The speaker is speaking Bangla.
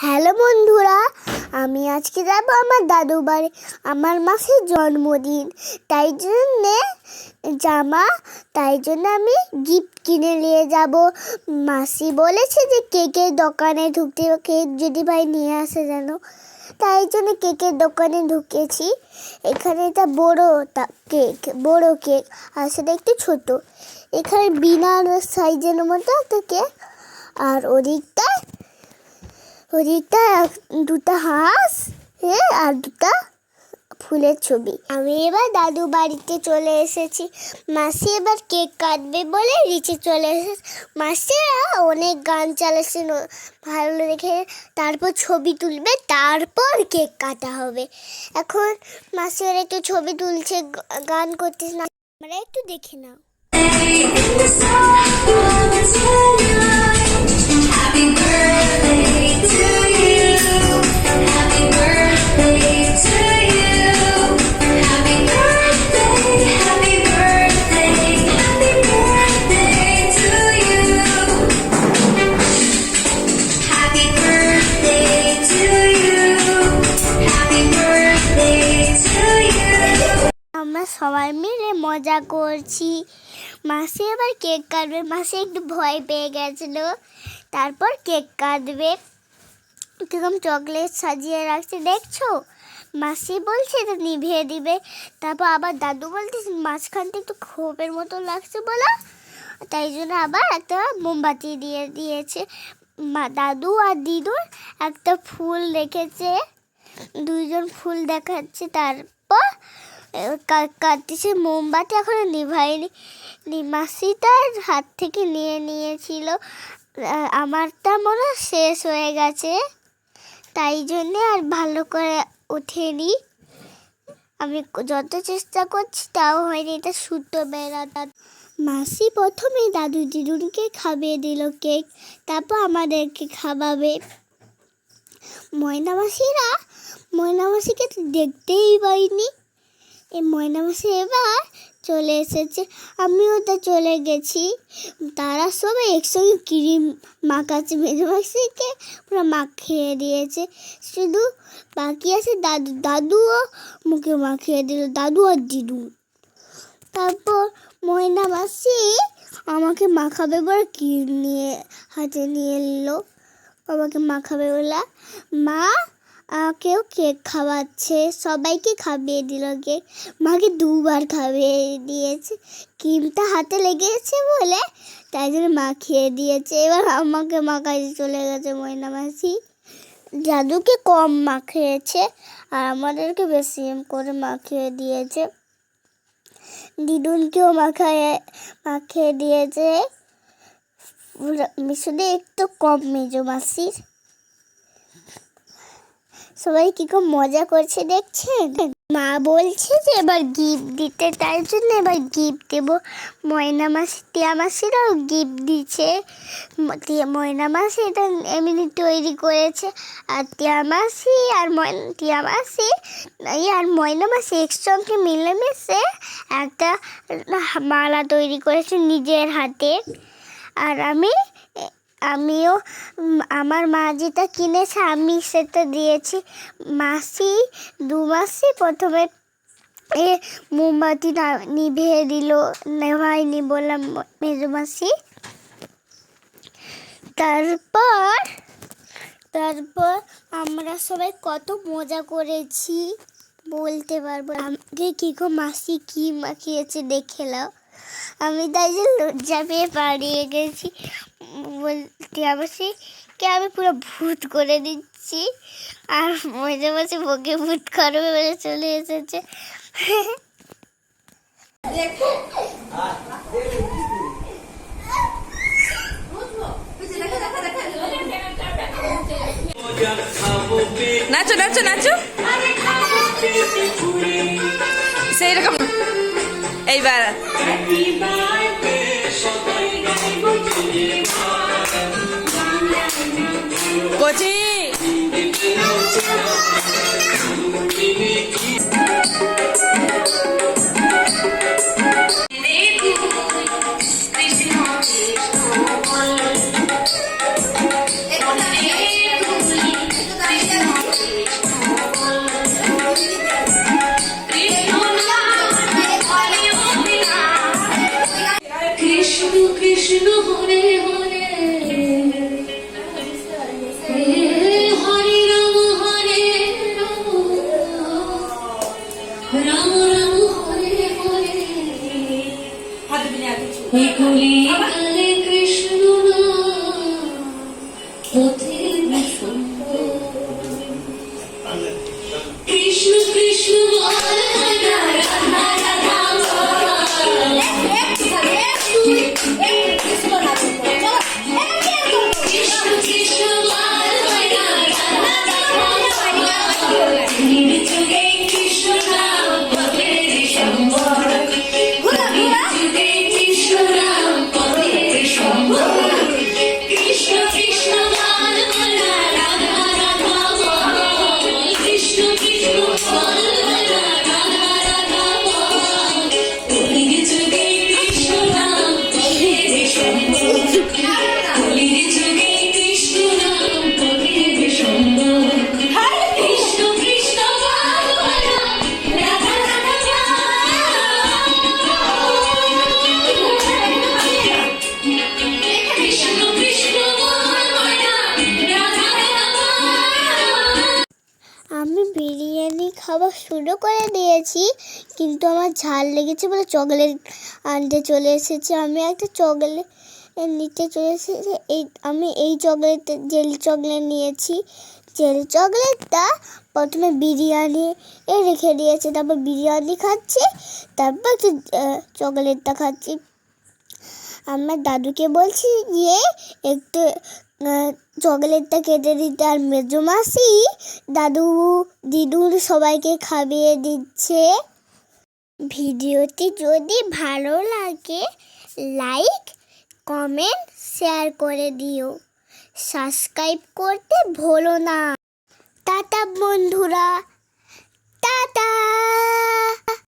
হ্যালো বন্ধুরা, আমি আজকে যাব আমার দাদু বাড়ি। আমার মাসির জন্মদিন, তাই জন্য আমি গিফট কিনে নিয়ে যাব। মাসি বলেছে যে কেকের দোকানে ঢুকতে, কেক যদি ভাই নিয়ে আসে যেন, তাই জন্য কেকের দোকানে ঢুকেছি। এখানে এটা বড় কেক আর সেটা একটু ছোট। এখানে বিনার সাইজের মতো একটা কেক, আর ওদিকটা দুটা হাঁস আর দুটা ফুলের ছবি। আমি এবার দাদু বাড়িতে চলে এসেছি। মাসি এবার কেক কাটবে বলে নিচে চলে এসেছে। মাসিরা অনেক গান চালাচ্ছে ভালো দেখে, তারপর ছবি তুলবে, তারপর কেক কাটা হবে। এখন মাসিরা একটু ছবি তুলছে, গান করতেছে না, আমরা একটু দেখে নাও। Happy birthday to you. Happy birthday to you. Happy birthday, happy birthday, happy birthday to you. Happy birthday to you. Happy birthday to you. আমরা সবাই মিলে মজা করছি। মাসি এবার কেক কাটবে। মাসি একটু ভয় পেয়ে গেছিল। তারপর কেক কাটবে। কিরকম চকলেট সাজিয়ে রাখছে দেখছো। মাসি বলছে এটা নিভিয়ে দিবে। তারপর আবার দাদু বলতেছে মাঝখানটা একটু খোপের মতো লাগছে বলা, তাই জন্য আবার একটা মোমবাতি দিয়ে দিয়েছে। দাদু আর দিদুর একটা ফুল রেখেছে, দুইজন ফুল দেখাচ্ছে। তারপর কাটতেছে মোমবাতি, এখনো নিভাইনি। মাসিটার হাত থেকে নিয়েছিল। আমারটা মনে শেষ হয়ে গেছে, তাই জন্যে আর ভালো করে ওঠেনি। আমি যত চেষ্টা করছি তাও হয়নি, এটা সুতো বেড়াটা। মাসি প্রথমে দাদু দিদুনকে খাইয়ে দিল কেক, তারপর আমাদেরকে খাওয়াবে। ময়না মাসিকে তো দেখতেই পাইনি। এই ময়না মাসি এবার চলে এসেছে, আমিও তো চলে গেছি। তারা সবাই একসঙ্গে ক্রিম মাখাচ্ছে, মেজো মাসিকে পুরো মাখিয়ে দিয়েছে। শুধু বাকি আছে দাদুও মুখে মাখিয়ে দিল, দাদু আর দিদু। তারপর ময়না মাসি আমাকে মাখাবে বলে ক্রিম হাতে নিয়ে এল, আমাকে মাখাবে বলে। মা কেউ কেক খাওয়াচ্ছে, সবাইকে খাইয়ে দিল কেক। মাকে দুবার খাইয়ে দিয়েছে, ক্রিমটা হাতে লেগেছে বলে, তাই জন্য মাখিয়ে দিয়েছে। এবার আমাকে মাখাতে চলে গেছে ময়না মাসি। দাদুকে কম মাখিয়েছে আর আমাদেরকে বেশি করে মাখিয়ে দিয়েছে। দিদুনকেও মাখিয়ে দিয়েছে, শুধু একটু কম মেজো মাসির। সবাই কি খুব মজা করছে দেখছেন। মা বলছে যে এবার গিফট দিতে, তাই জন্য এবার গিফট দেব। ময়না মাসি টিয়া মাসিরাও গিফট দিচ্ছে। ময়না মাসি এটা এমনি তৈরি করেছে, আর টিয়া মাসি আর ময়না মাসি একসঙ্গে মিলেমিশে একটা মালা তৈরি করেছে নিজের হাতে। আর আমিও আমার মা যেটা কিনেছে আমি সেটা দিয়েছি। দু মাসি প্রথমে মোমবাতি নিভিয়ে দিল, নেভাইনি বললাম মেজো মাসি। তারপর আমরা সবাই কত মজা করেছি বলতে পারবো। আমাকে মাসি কি মাখিয়েছে দেখে নাও। আমি তাই যে লজ্জা পেয়ে পালিয়ে গেছি। বলতে মাসিকে আমি পুরো ভূত করে দিচ্ছি, আর মজা মাসি বকে ভূত করবে বলে চলে এসেছে। নাচো নাচো নাচো, সেই রকম। এইবার কোচি কলিকালে কৃষ্ণ পথের কৃষ্ণ কৃষ্ণ বল রাধা রাধা রাধা কৃষ্ণ কৃষ্ণ বল রাধা রাধা যুগে কৃষ্ণ নাম পথের সম্বর যুগে কৃষ্ণ নাম পথের সম্বর কৃষ্ণ কৃষ্ণ বল রাধা রাধা বল কৃষ্ণ কৃষ্ণ বল রাধা রাধা বল কলির যুগে কৃষ্ণ নাম পথের সম্বর কলির যুগে কৃষ্ণ নাম পথের সম্বর কৃষ্ণ কৃষ্ণ বল রাধা রাধা কৃষ্ণ কৃষ্ণ বল রাধা রাধা আমি বিরিয়ানি খাওয়া শুরু করে দিয়েছি, কিন্তু আমার ঝাল লেগেছে বলে চকলেট আনতে চলে এসেছি। আমি একটা চকলেট নিতে চলে এসেছি। আমি এই জেলি চকলেট নিয়েছি। জেলি চকলেটটা প্রথমে বিরিয়ানি রেখে দিয়েছে, তারপর বিরিয়ানি খাচ্ছি, তারপর চকলেটটা খাচ্ছি। আমার দাদুকে বলছি গিয়ে একটু চকলেটটা কেটে দিতে, আর মেজো মাসি দাদু দিদুর সবাইকে খাইয়ে দিচ্ছে। ভিডিওটি যদি ভালো লাগে লাইক কমেন্ট শেয়ার করে দিও, সাবস্ক্রাইব করতে ভুলো না। টাটা বন্ধুরা, টাটা।